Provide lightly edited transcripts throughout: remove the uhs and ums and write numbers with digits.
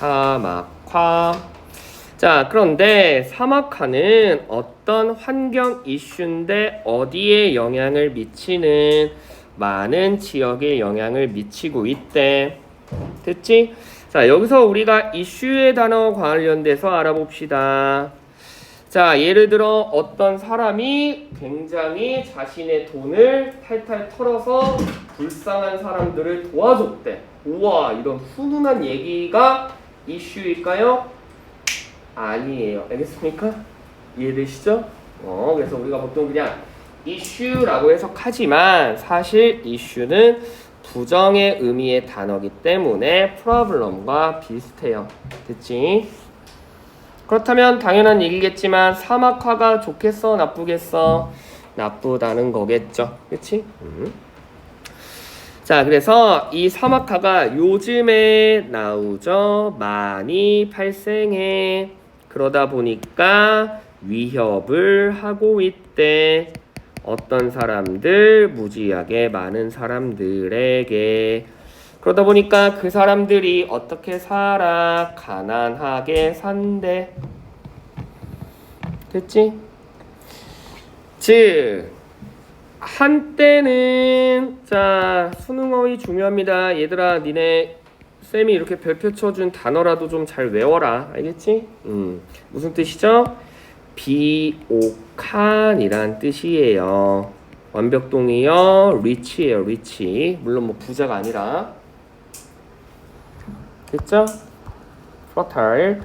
사막화. 자, 그런데 사막화는 어떤 환경 이슈인데 어디에 영향을 미치는 많은 지역에 영향을 미치고 있대. 됐지? 자, 여기서 우리가 이슈의 단어 관련돼서 알아봅시다. 자, 예를 들어 어떤 사람이 굉장히 자신의 돈을 탈탈 털어서 불쌍한 사람들을 도와줬대. 우와, 이런 훈훈한 얘기가 이슈일까요? 아니에요. 알겠습니까? 이해되시죠? 그래서 우리가 보통 그냥 이슈라고 해석하지만 사실 이슈는 부정의 의미의 단어이기 때문에 problem과 비슷해요. 됐지? 그렇다면 당연한 얘기겠지만 사막화가 좋겠어? 나쁘겠어? 나쁘다는 거겠죠. 그치? 자, 그래서 이 사막화가 요즘에 나오죠. 많이 발생해. 그러다 보니까 위협을 하고 있대. 어떤 사람들, 무지하게 많은 사람들에게. 그러다 보니까 그 사람들이 어떻게 살아? 가난하게 산대. 됐지? 즉 한때는 자 수능어휘 중요합니다. 얘들아 니네 쌤이 이렇게 별표 쳐준 단어라도 좀 잘 외워라. 알겠지? 무슨 뜻이죠? 비옥한이란 뜻이에요. 완벽동이요. 리치예요. 리치. 물론 뭐 부자가 아니라. 됐죠? fertile.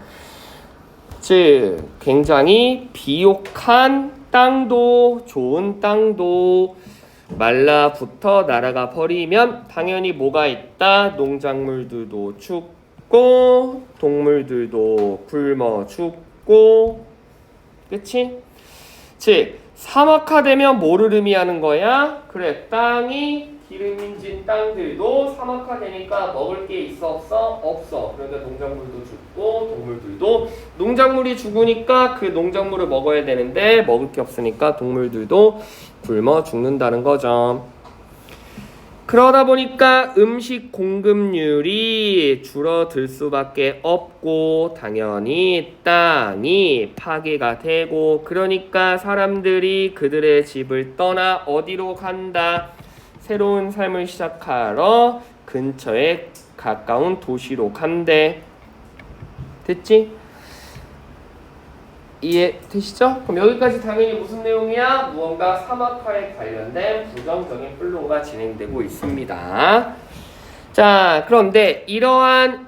즉 굉장히 비옥한 땅도 좋은 땅도 말라붙어 날아가 버리면 당연히 뭐가 있다? 농작물들도 죽고 동물들도 굶어 죽고. 그치? 즉 사막화되면 뭐를 의미하는 거야? 그래, 땅이 기름진 땅들도 사막화되니까 먹을 게 있어 없어? 없어. 그러니까 농작물도 죽고 동물들도. 농작물이 죽으니까 그 농작물을 먹어야 되는데 먹을 게 없으니까 동물들도 굶어 죽는다는 거죠. 그러다 보니까 음식 공급률이 줄어들 수밖에 없고 당연히 땅이 파괴가 되고 그러니까 사람들이 그들의 집을 떠나 어디로 간다? 새로운 삶을 시작하러 근처에 가까운 도시로 간대. 됐지? 이해되시죠? 그럼 여기까지 당연히 무슨 내용이야? 무언가 사막화에 관련된 부정적인 플로우가 진행되고 있습니다. 자, 그런데 이러한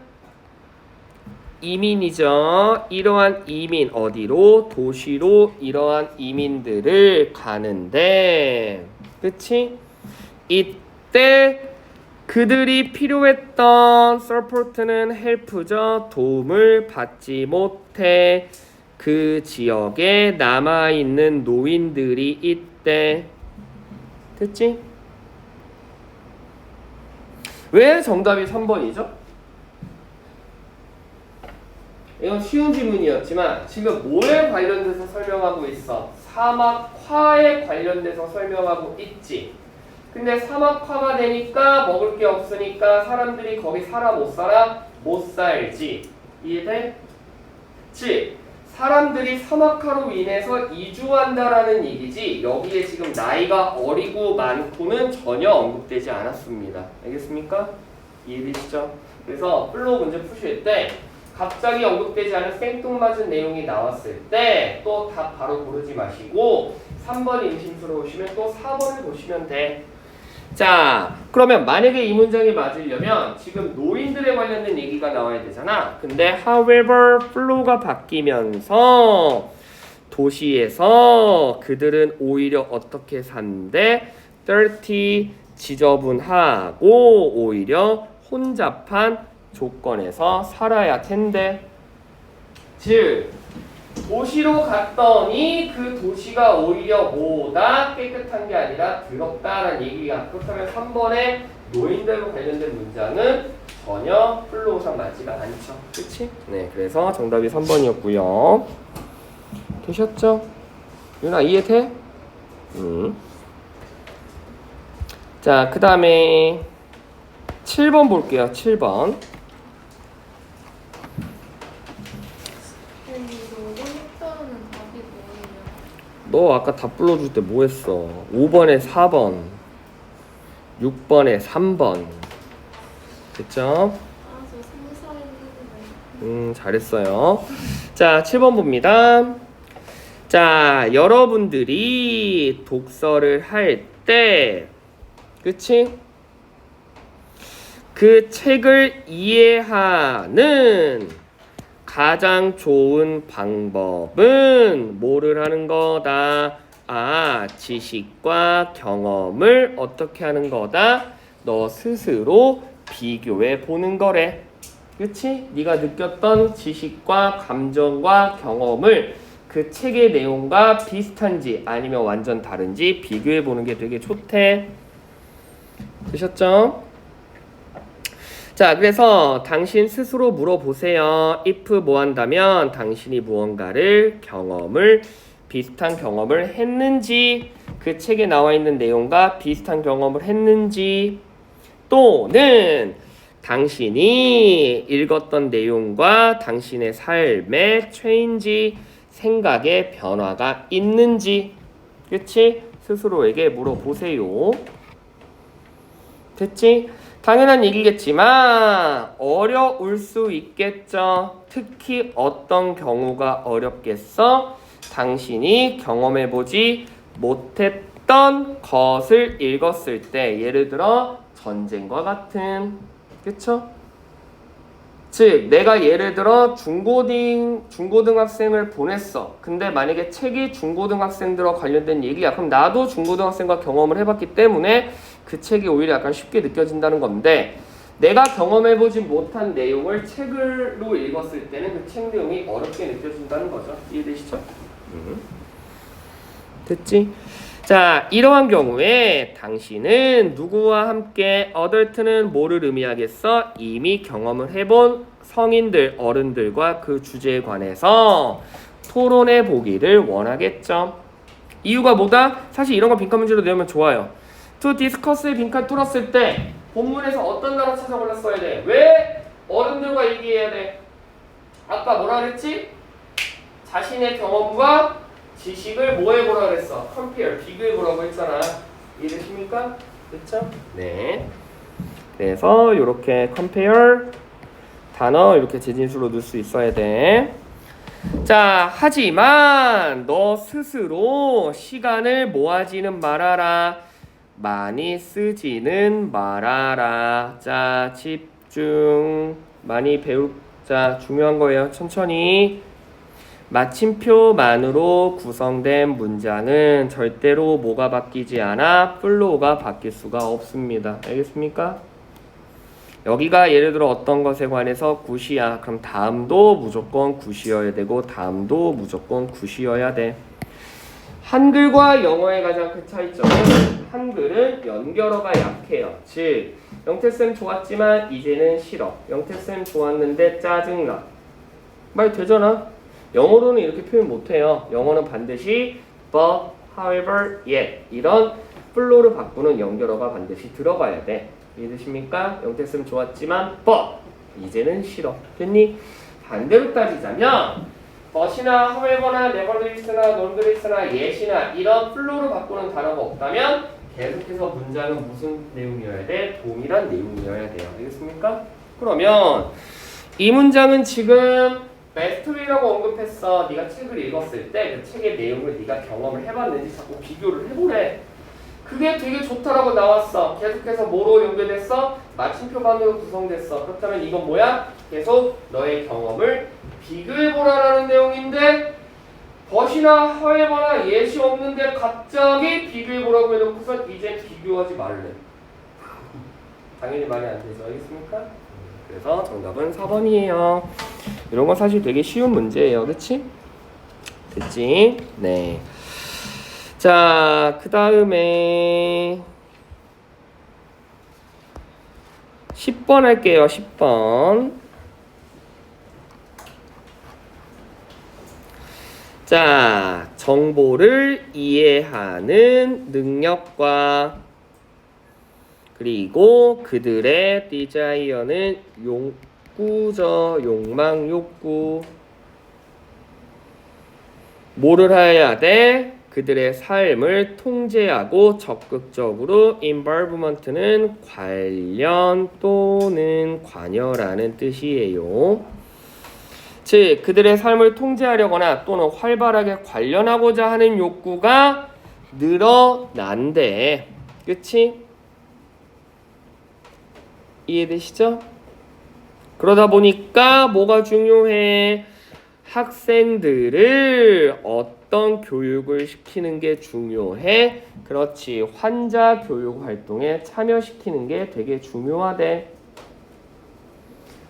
이민이죠. 이러한 이민 어디로? 도시로 이러한 이민들을 가는데 그치? 이때 그들이 필요했던 support는 help죠. 도움을 받지 못해 그 지역에 남아있는 노인들이 있대. 됐지? 왜 정답이 3번이죠? 이건 쉬운 질문이었지만 지금 뭐에 관련돼서 설명하고 있어? 사막화에 관련돼서 설명하고 있지. 근데 사막화가 되니까 먹을 게 없으니까 사람들이 거기 살아 못 살아? 못 살지. 이해돼? 즉 사람들이 사막화로 인해서 이주한다라는 얘기지 여기에 지금 나이가 어리고 많고는 전혀 언급되지 않았습니다. 알겠습니까? 이해되시죠? 그래서 플로우 문제 푸실 때 갑자기 언급되지 않은 생뚱맞은 내용이 나왔을 때 또 답 바로 고르지 마시고 3번이 의심스러우시면 또 4번을 보시면 돼. 자, 그러면 만약에 이 문장이 맞으려면 지금 노인들에 관련된 얘기가 나와야 되잖아. 근데 however flow가 바뀌면서 도시에서 그들은 오히려 어떻게 산대? dirty, 지저분하고 오히려 혼잡한 조건에서 살아야 텐데. 즉 도시로 갔더니 그 도시가 오히려 뭐다? 깨끗한 게 아니라 더럽다라는 얘기가. 그렇다면 3번의 노인들과 관련된 문장은 전혀 플로우상 맞지가 않죠. 그치? 네, 그래서 정답이 3번이었고요. 되셨죠? 유나 이해돼? 자, 그 다음에 7번 볼게요. 7번. 너 아까 답 불러줄 때 뭐 했어? 5번에 4번, 6번에 3번. 됐죠? 저 생사했는데. 잘했어요. 자, 7번 봅니다. 자, 여러분들이 독서를 할 때, 그치? 그 책을 이해하는 가장 좋은 방법은 뭐를 하는 거다? 아, 지식과 경험을 어떻게 하는 거다? 너 스스로 비교해 보는 거래. 그치? 네가 느꼈던 지식과 감정과 경험을 그 책의 내용과 비슷한지 아니면 완전 다른지 비교해 보는 게 되게 좋대. 되셨죠? 자, 그래서 당신 스스로 물어보세요. if 뭐 한다면 당신이 무언가를 비슷한 경험을 했는지, 그 책에 나와 있는 내용과 비슷한 경험을 했는지, 또는 당신이 읽었던 내용과 당신의 삶의 체인지, 생각의 변화가 있는지, 그치? 스스로에게 물어보세요. 됐지? 당연한 얘기겠지만 어려울 수 있겠죠. 특히 어떤 경우가 어렵겠어? 당신이 경험해보지 못했던 것을 읽었을 때, 예를 들어 전쟁과 같은, 그쵸? 즉 내가 예를 들어 중고등학생을 보냈어. 근데 만약에 책이 중고등학생들과 관련된 얘기야. 그럼 나도 중고등학생과 경험을 해봤기 때문에 그 책이 오히려 약간 쉽게 느껴진다는 건데, 내가 경험해보지 못한 내용을 책으로 읽었을 때는 그 책 내용이 어렵게 느껴진다는 거죠. 이해되시죠? 됐지? 자, 이러한 경우에 당신은 누구와 함께, 어덜트는 뭐를 의미하겠어? 이미 경험을 해본 성인들, 어른들과 그 주제에 관해서 토론해 보기를 원하겠죠. 이유가 뭐다? 사실 이런 거 빈칸 문제로 내면 좋아요. To discuss에 빈칸 뚫었을 때 본문에서 어떤 단어 찾아 골랐어야 돼? 왜 어른들과 얘기해야 돼? 아까 뭐라 그랬지? 자신의 경험과 지식을 뭐 해보라 그랬어? compare, 비교해보라고 했잖아. 이해되십니까? 됐죠? 네. 그래서 이렇게 compare 단어 이렇게 재진수로 넣을 수 있어야 돼. 자, 하지만 너 스스로 시간을 모아지는 말아라. 많이 쓰지는 말아라. 자, 집중. 많이 배우자. 중요한 거예요. 천천히. 마침표만으로 구성된 문장은 절대로 뭐가 바뀌지 않아? 플로우가 바뀔 수가 없습니다. 알겠습니까? 여기가 예를 들어 어떤 것에 관해서 굿이야. 그럼 다음도 무조건 굿이어야 되고 다음도 무조건 굿이어야 돼. 한글과 영어의 가장 큰 차이점은 한글은 연결어가 약해요. 즉 영태쌤 좋았지만 이제는 싫어. 영태쌤 좋았는데 짜증나. 말 되잖아. 영어로는 이렇게 표현 못해요. 영어는 반드시 but, however, yet 이런 플로를 바꾸는 연결어가 반드시 들어가야 돼. 이해되십니까? 영태쌤 좋았지만 but 이제는 싫어. 됐니? 반대로 따지자면 but이나 however나 nevertheless나 nonetheless나 yet이나 이런 플로를 바꾸는 단어가 없다면 계속해서 문장은 무슨 내용이어야 돼? 동일한 내용이어야 돼요. 알겠습니까? 그러면 이 문장은 지금 베스트웨이라고 언급했어. 네가 책을 읽었을 때 그 책의 내용을 네가 경험을 해봤는지 자꾸 비교를 해보래. 그게 되게 좋다라고 나왔어. 계속해서 뭐로 연결됐어? 마침표반으로 구성됐어. 그렇다면 이건 뭐야? 계속 너의 경험을 비교해보라라는 내용인데 벗이나 허해거나 예시 없는데 갑자기 비교해보라고 해놓고서 이제 비교하지 말래. 당연히 말이 안 되죠. 알겠습니까? 그래서 정답은 4번이에요. 이런 건 사실 되게 쉬운 문제예요. 그치? 됐지? 네. 자, 그 다음에 10번 할게요. 10번. 자, 정보를 이해하는 능력과 그리고 그들의 desire는 욕구죠. 욕망, 욕구. 뭐를 해야 돼? 그들의 삶을 통제하고 적극적으로 involvement는 관련 또는 관여라는 뜻이에요. 즉 그들의 삶을 통제하려거나 또는 활발하게 관련하고자 하는 욕구가 늘어난대. 그치? 이해되시죠? 그러다 보니까 뭐가 중요해? 학생들을 어떤 교육을 시키는 게 중요해? 그렇지. 환자 교육 활동에 참여시키는 게 되게 중요하대.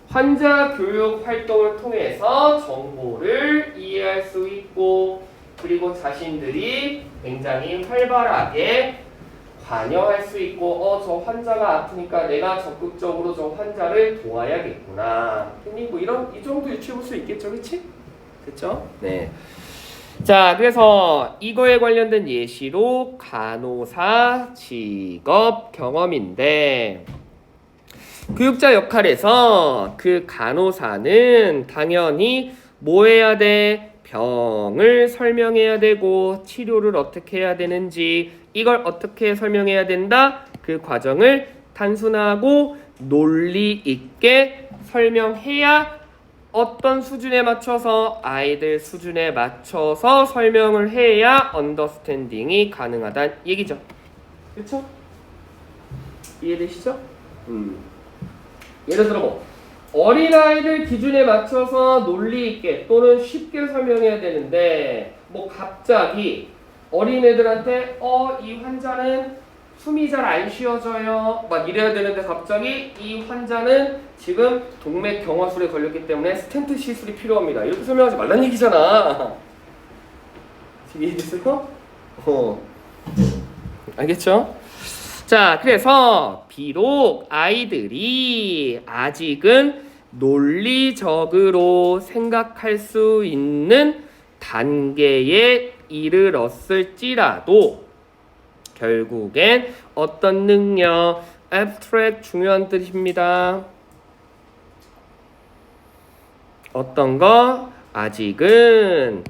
환자 교육 활동을 통해서 정보를 이해할 수 있고 그리고 자신들이 굉장히 활발하게 관여할 수 있고 저 환자가 아프니까 내가 적극적으로 저 환자를 도와야겠구나. 뭐 이 정도 유추해 볼 수 있겠죠. 그치? 그쵸? 네. 자, 그래서 이거에 관련된 예시로 간호사 직업 경험인데 교육자 역할에서 그 간호사는 당연히 뭐 해야 돼? 병을 설명해야 되고 치료를 어떻게 해야 되는지 이걸 어떻게 설명해야 된다? 그 과정을 단순하고 논리 있게 설명해야 어떤 수준에 맞춰서 아이들 수준에 맞춰서 설명을 해야 언더스탠딩이 가능하다는 얘기죠. 그렇죠? 이해되시죠? 예를 들어 뭐 어린아이들 기준에 맞춰서 논리 있게 또는 쉽게 설명해야 되는데 뭐 갑자기 어린애들한테 이 환자는 숨이 잘 안 쉬어져요 막 이래야 되는데 갑자기 이 환자는 지금 동맥 경화술에 걸렸기 때문에 스텐트 시술이 필요합니다 이렇게 설명하지 말란 얘기잖아. 지금 이해됐어요? 알겠죠? 자, 그래서 비록 아이들이 아직은 논리적으로 생각할 수 있는 단계에 이르렀을지라도 결국엔 어떤 능력, abstract 중요한 뜻입니다. 어떤 거? 아직은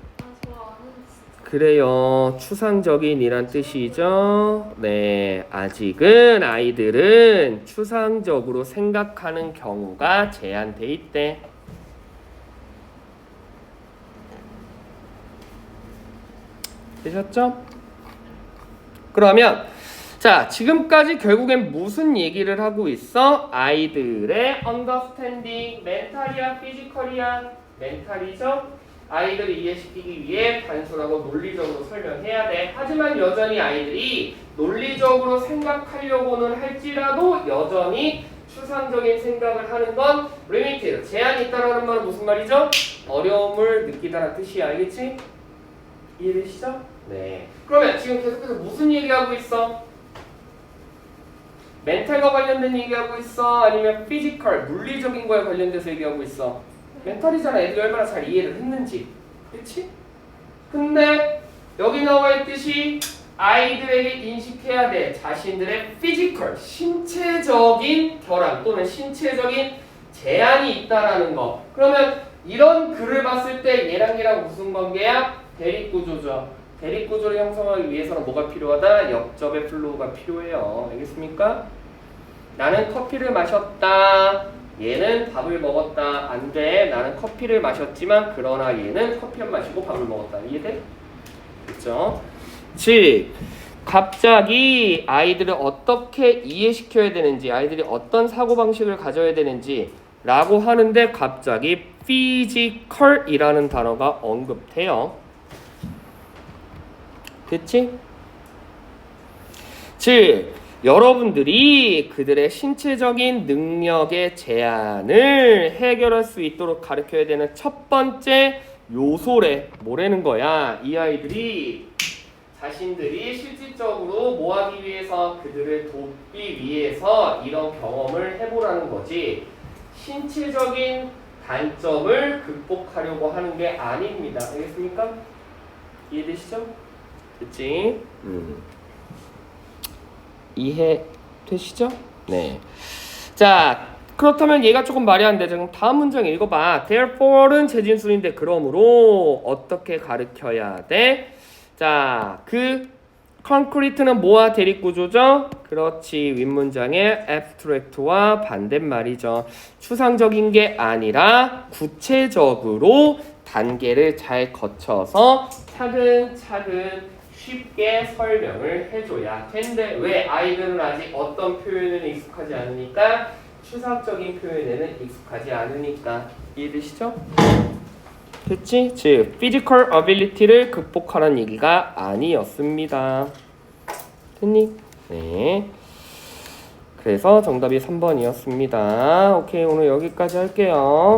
그래요. 추상적인이란 뜻이죠. 네, 아직은 아이들은 추상적으로 생각하는 경우가 제한돼 있대. 되셨죠? 그러면 자, 지금까지 결국엔 무슨 얘기를 하고 있어? 아이들의 understanding, 멘탈이야, 피지컬이야? 멘탈이죠? 아이들을 이해시키기 위해 단순하고 논리적으로 설명해야 돼. 하지만 여전히 아이들이 논리적으로 생각하려고는 할지라도 여전히 추상적인 생각을 하는 건 limited, 제한이 있다라는 말은 무슨 말이죠? 어려움을 느끼다라는 뜻이야. 알겠지? 이해되시죠? 네. 그러면 지금 계속해서 무슨 얘기하고 있어? 멘탈과 관련된 얘기하고 있어? 아니면 피지컬, 물리적인 거에 관련돼서 얘기하고 있어? 멘탈이잖아. 애들이 얼마나 잘 이해를 했는지. 그치? 근데 여기 나와 있듯이 아이들에게 인식해야 돼. 자신들의 피지컬, 신체적인 결함 또는 신체적인 제한이 있다라는 거. 그러면 이런 글을 봤을 때 얘랑 얘랑 무슨 관계야? 대립구조죠. 대립구조를 형성하기 위해서는 뭐가 필요하다? 역접의 플로우가 필요해요. 알겠습니까? 나는 커피를 마셨다. 얘는 밥을 먹었다. 안 돼. 나는 커피를 마셨지만 그러나 얘는 커피 안 마시고 밥을 먹었다. 이해돼? 그렇죠? 즉 갑자기 아이들을 어떻게 이해시켜야 되는지 아이들이 어떤 사고방식을 가져야 되는지 라고 하는데 갑자기 physical이라는 단어가 언급돼요. 됐지? 즉 여러분들이 그들의 신체적인 능력의 제한을 해결할 수 있도록 가르쳐야 되는 첫 번째 요소래. 뭐라는 거야? 이 아이들이 자신들이 실질적으로 뭐 하기 위해서 그들을 돕기 위해서 이런 경험을 해보라는 거지 신체적인 단점을 극복하려고 하는 게 아닙니다. 알겠습니까? 이해되시죠? 됐지? 이해되시죠? 네. 자, 그렇다면 얘가 조금 말이 안 돼. 지금 다음 문장 읽어봐. Therefore는 재진술인데 그러므로 어떻게 가르쳐야 돼? 자, concrete는 뭐와 대립구조죠? 그렇지, 윗문장의 abstract와 반대말이죠. 추상적인 게 아니라 구체적으로 단계를 잘 거쳐서 차근차근 쉽게 설명을 해줘야 된대. 왜? 아이들은 아직 어떤 표현에는 익숙하지 않으니까, 추상적인 표현에는 익숙하지 않으니까. 이해되시죠? 됐지? 즉, physical ability를 극복하라는 얘기가 아니었습니다. 됐니? 네. 그래서 정답이 3번이었습니다. 오케이, 오늘 여기까지 할게요.